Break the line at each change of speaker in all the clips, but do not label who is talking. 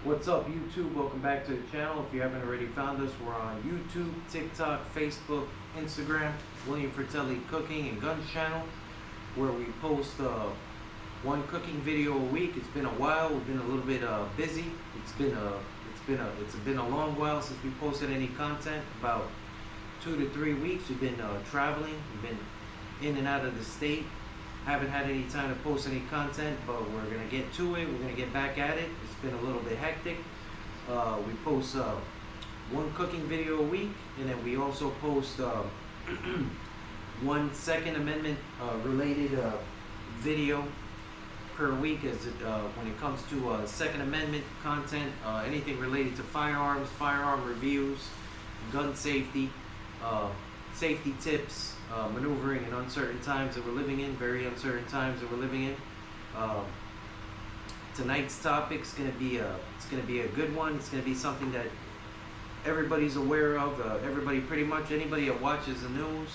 What's up, YouTube? Welcome back to the channel. If you haven't already found us, we're on YouTube, TikTok, Facebook, Instagram, William Fratelli Cooking and Guns channel, where we post one cooking video a week. It's been a while. We've been a little bit busy. It's been a long while since we posted any content. About 2 to 3 weeks. We've been traveling. We've been in and out of the state. Haven't had any time to post any content, but we're gonna get to it. We're gonna get back at it. It's been a little bit hectic. We post one cooking video a week, and then we also post one Second Amendment related video per week when it comes to Second Amendment content, anything related to firearms, firearm reviews, gun safety, safety tips, maneuvering in uncertain times that we're living in, very uncertain times that we're living in. Tonight's topic is going to be a good one. It's going to be something that everybody's aware of. Pretty much anybody that watches the news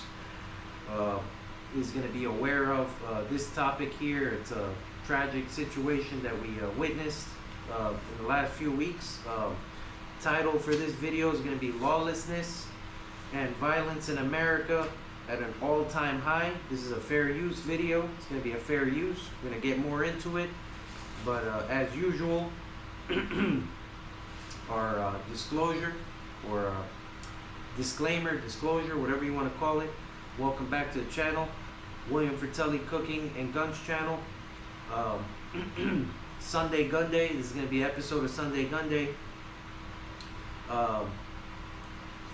is going to be aware of this topic here. It's a tragic situation that we witnessed in the last few weeks. Title for this video is going to be Lawlessness and Violence in America at an all-time high. This is a fair use video. It's going to be a fair use. We're going to get more into it, but as usual, our disclosure or disclaimer, disclosure, whatever you want to call it. Welcome back to the channel, William Fratelli Cooking and Guns channel. Sunday-Gunday. This is going to be an episode of Sunday-Gunday.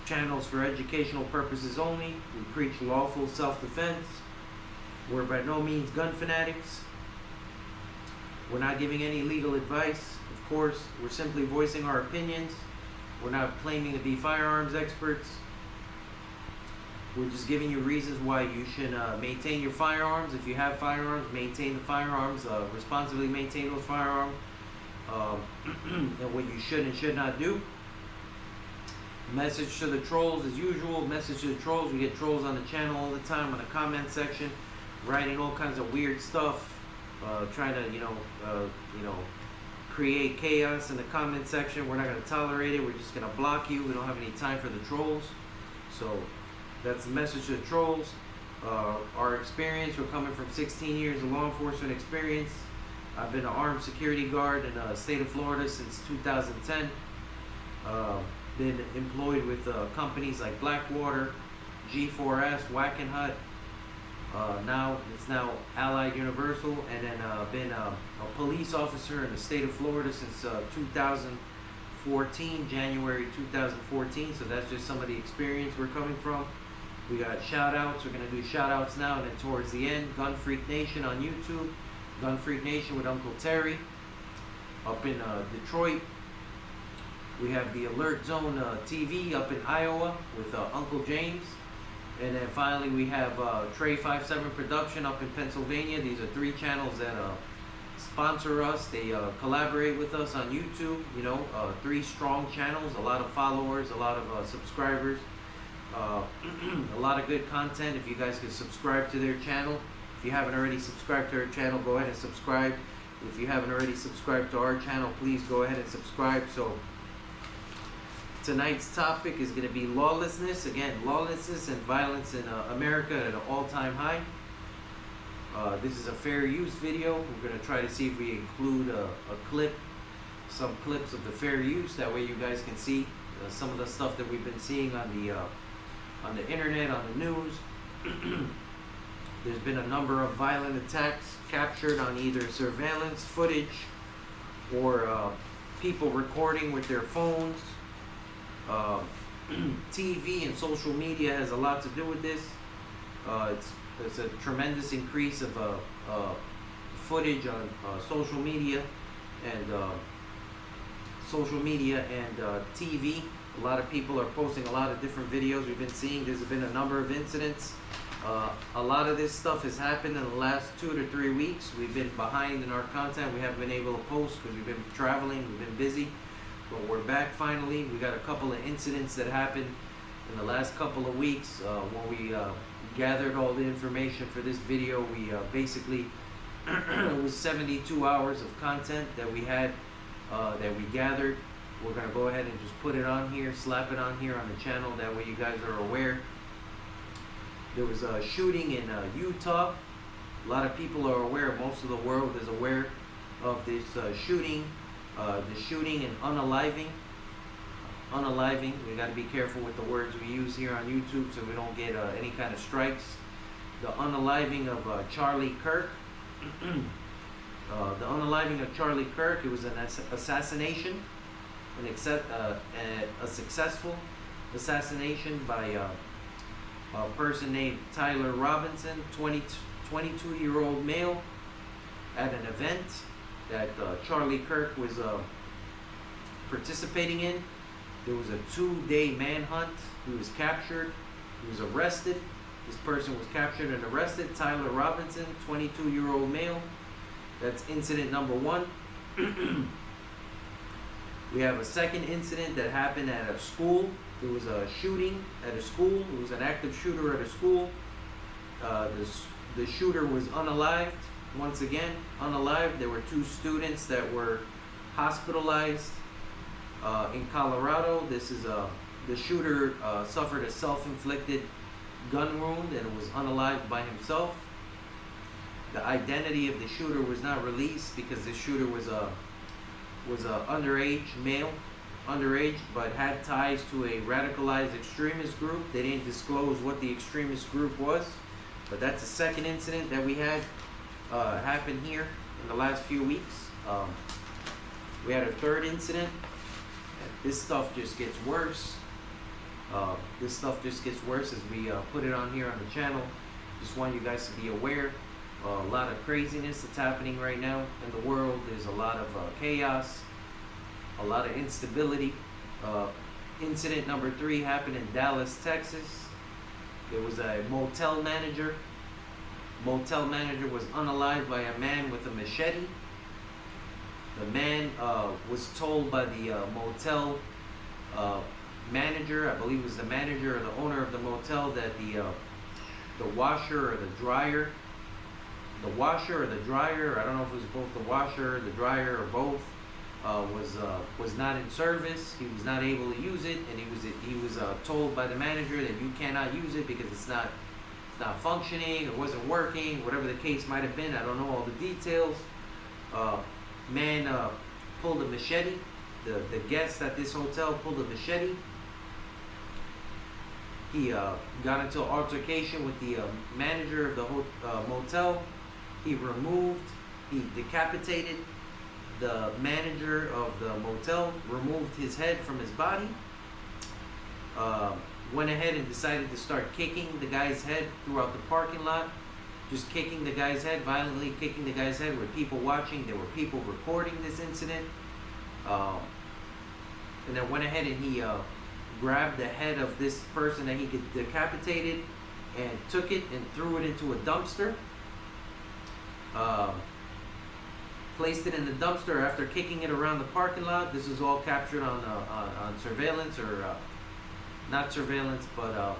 Channels for educational purposes only. We preach lawful self-defense. We're by no means gun fanatics. We're not giving any legal advice. Of course, we're simply voicing our opinions. We're not claiming to be firearms experts. We're just giving you reasons why you should maintain your firearms. If you have firearms, maintain the firearms. Responsibly maintain those firearms. And what you should and should not do. Message to the trolls as usual. Message to the trolls. We get trolls on the channel all the time, on the comment section, writing all kinds of weird stuff, trying to create chaos in the comment section. We're not going to tolerate it. We're just going to block you. We don't have any time for the trolls. So that's the message to the trolls. Our experience, we're coming from 16 years of law enforcement experience. I've been an armed security guard in the state of Florida since 2010. Been employed with companies like Blackwater, G4S, Wackenhut. It's now Allied Universal, and then been a police officer in the state of Florida since 2014, January 2014. So that's just some of the experience we're coming from. We got shout outs. We're going to do shout outs now, and then towards the end, Gun Freak Nation on YouTube, Gun Freak Nation with Uncle Terry up in Detroit. We have the Alert Zone TV up in Iowa with Uncle James. And then finally we have Trey 57 Production up in Pennsylvania. These are 3 channels that sponsor us. They collaborate with us on YouTube. 3 strong channels, a lot of followers, a lot of subscribers, a lot of good content. If you guys could subscribe to their channel. If you haven't already subscribed to their channel, go ahead and subscribe. If you haven't already subscribed to our channel, please go ahead and subscribe. So tonight's topic is going to be lawlessness. Again, lawlessness and violence in America at an all-time high. This is a fair use video. We're going to try to see if we include some clips of the fair use. That way you guys can see some of the stuff that we've been seeing on the internet, on the news. There's been a number of violent attacks captured on either surveillance footage or people recording with their phones. TV and social media has a lot to do with this. There's a tremendous increase of footage on social media and TV. A lot of people are posting a lot of different videos. We've been seeing there's been a number of incidents. A lot of this stuff has happened in the last 2 to 3 weeks. We've been behind in our content. We haven't been able to post because we've been traveling, we've been busy. But we're back finally. We got a couple of incidents that happened in the last couple of weeks. When we gathered all the information for this video, we basically it was 72 hours of content that we had that we gathered. We're going to go ahead and just put it on here, slap it on here on the channel. That way you guys are aware. There was a shooting in Utah. A lot of people are aware, most of the world is aware of this shooting. The shooting and unaliving. Unaliving, we got to be careful with the words we use here on YouTube so we don't get any kind of strikes. The unaliving of Charlie Kirk. The unaliving of Charlie Kirk, it was an assassination, a successful assassination by a person named Tyler Robinson, 22-year-old male, at an event that Charlie Kirk was participating in. There was a 2-day manhunt. He was captured. He was arrested. This person was captured and arrested. Tyler Robinson, 22-year-old male. That's incident number 1. We have a second incident that happened at a school. There was a shooting at a school. There was an active shooter at a school. The shooter was unalived. Once again, unalived. There were 2 students that were hospitalized in Colorado. This is the shooter suffered a self-inflicted gun wound and was unalived by himself. The identity of the shooter was not released because the shooter was a underage male, but had ties to a radicalized extremist group. They didn't disclose what the extremist group was, but that's the second incident that we had happen here in the last few weeks. We had a third incident. This stuff just gets worse. This stuff just gets worse as we put it on here on the channel. Just want you guys to be aware. A lot of craziness that's happening right now in the world. There's a lot of chaos, a lot of instability. Incident number 3 happened in Dallas, Texas. There was a motel manager. Motel manager was unalived by a man with a machete. The man was told by the motel manager, I believe it was the manager or the owner of the motel, that the washer or the dryer, I don't know if it was both the washer, the dryer, or both, was not in service. He was not able to use it, and he was told by the manager that you cannot use it because it's not functioning, it wasn't working, whatever the case might have been. I don't know all the details. Man pulled a machete. The guest at this hotel pulled a machete. He got into an altercation with the manager of the motel. He decapitated the manager of the motel, removed his head from his body, went ahead and decided to start kicking the guy's head throughout the parking lot. Just kicking the guy's head, violently kicking the guy's head with people watching. There were people recording this incident. And then went ahead and he grabbed the head of this person that he decapitated and took it and threw it into a dumpster. Placed it in the dumpster after kicking it around the parking lot. This is all captured on surveillance, or not surveillance, but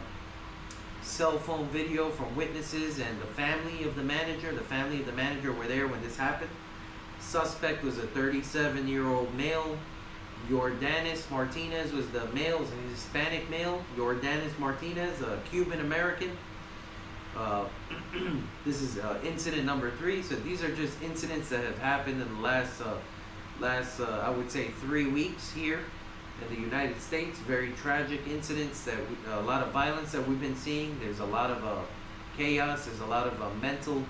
cell phone video from witnesses and the family of the manager. The family of the manager were there when this happened. Suspect was a 37-year-old male. Jordanis Martinez was the male, was a Hispanic male. Jordanis Martinez, a Cuban American. This is incident number 3. So these are just incidents that have happened in the last I would say 3 weeks here in the United States. Very tragic incidents, that a lot of violence that we've been seeing. There's a lot of chaos. There's a lot of mental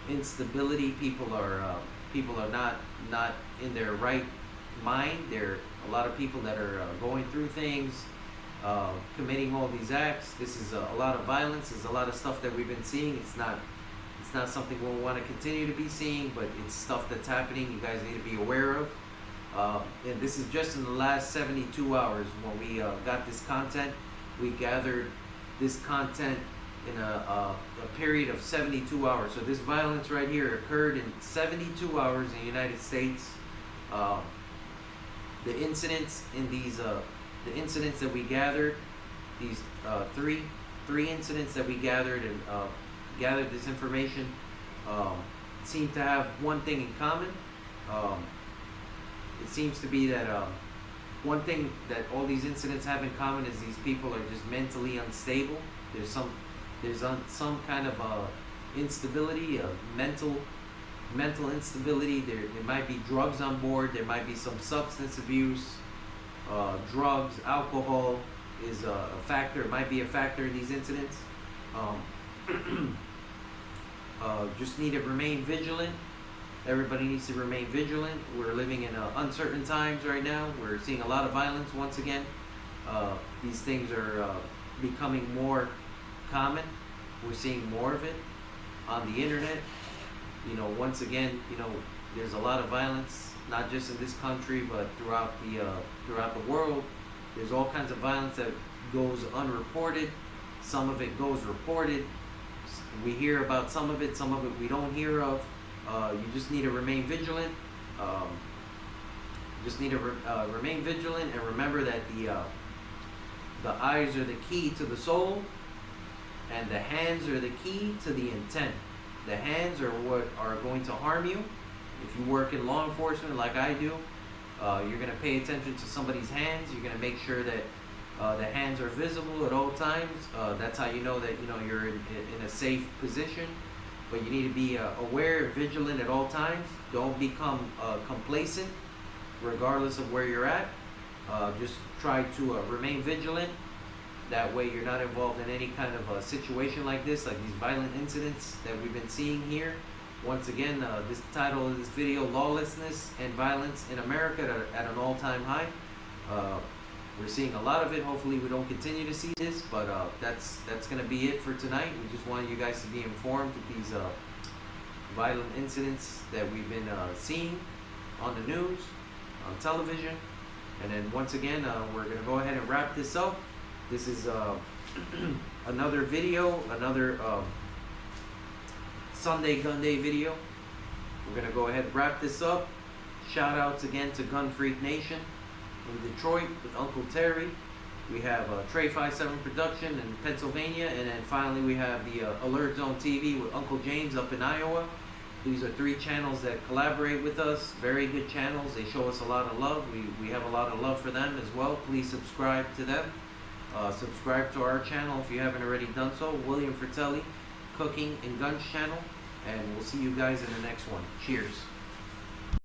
instability. People are not in their right mind. There are a lot of people that are going through things, committing all these acts. This is a lot of violence. There's a lot of stuff that we've been seeing. It's not something we'll want to continue to be seeing, but it's stuff that's happening. You guys need to be aware of. And this is just in the last 72 hours when we got this content. We gathered this content in a period of 72 hours. So this violence right here occurred in 72 hours in the United States. The incidents in these, the incidents that we gathered, these three incidents that we gathered and gathered this information, seem to have one thing in common. it seems to be that one thing that all these incidents have in common is these people are just mentally unstable. There's some kind of instability, mental instability. There might be drugs on board. There might be some substance abuse, drugs, alcohol is a factor. It might be a factor in these incidents. Just need to remain vigilant. Everybody needs to remain vigilant. We're living in uncertain times right now. We're seeing a lot of violence once again. These things are becoming more common. We're seeing more of it on the internet. Once again, there's a lot of violence, not just in this country, but throughout the world. There's all kinds of violence that goes unreported. Some of it goes reported. We hear about some of it we don't hear of. You just need to remain vigilant. Remain vigilant and remember that the eyes are the key to the soul, and the hands are the key to the intent. The hands are what are going to harm you. If you work in law enforcement like I do, you're going to pay attention to somebody's hands. You're going to make sure that the hands are visible at all times. That's how you know that you're in a safe position. But you need to be aware, vigilant at all times. Don't become complacent, regardless of where you're at. Just try to remain vigilant. That way you're not involved in any kind of situation like this, like these violent incidents that we've been seeing here. Once again, this title of this video, Lawlessness and Violence in America at an all-time high. We're seeing a lot of it. Hopefully we don't continue to see this, but that's going to be it for tonight. We just wanted you guys to be informed of these violent incidents that we've been seeing on the news, on television. And then once again, we're going to go ahead and wrap this up. This is another video, another Sunday-Gunday video. We're going to go ahead and wrap this up. Shout outs again to Gun Freak Nation in Detroit with Uncle Terry. We have Trey 57 Production in Pennsylvania, and then finally we have the Alert Zone TV with Uncle James up in Iowa. These are 3 channels that collaborate with us. Very good channels. They show us a lot of love. We have a lot of love for them as well. Please subscribe to them. Subscribe to our channel if you haven't already done so. William Fratelli, Cooking and Guns channel. And we'll see you guys in the next one. Cheers.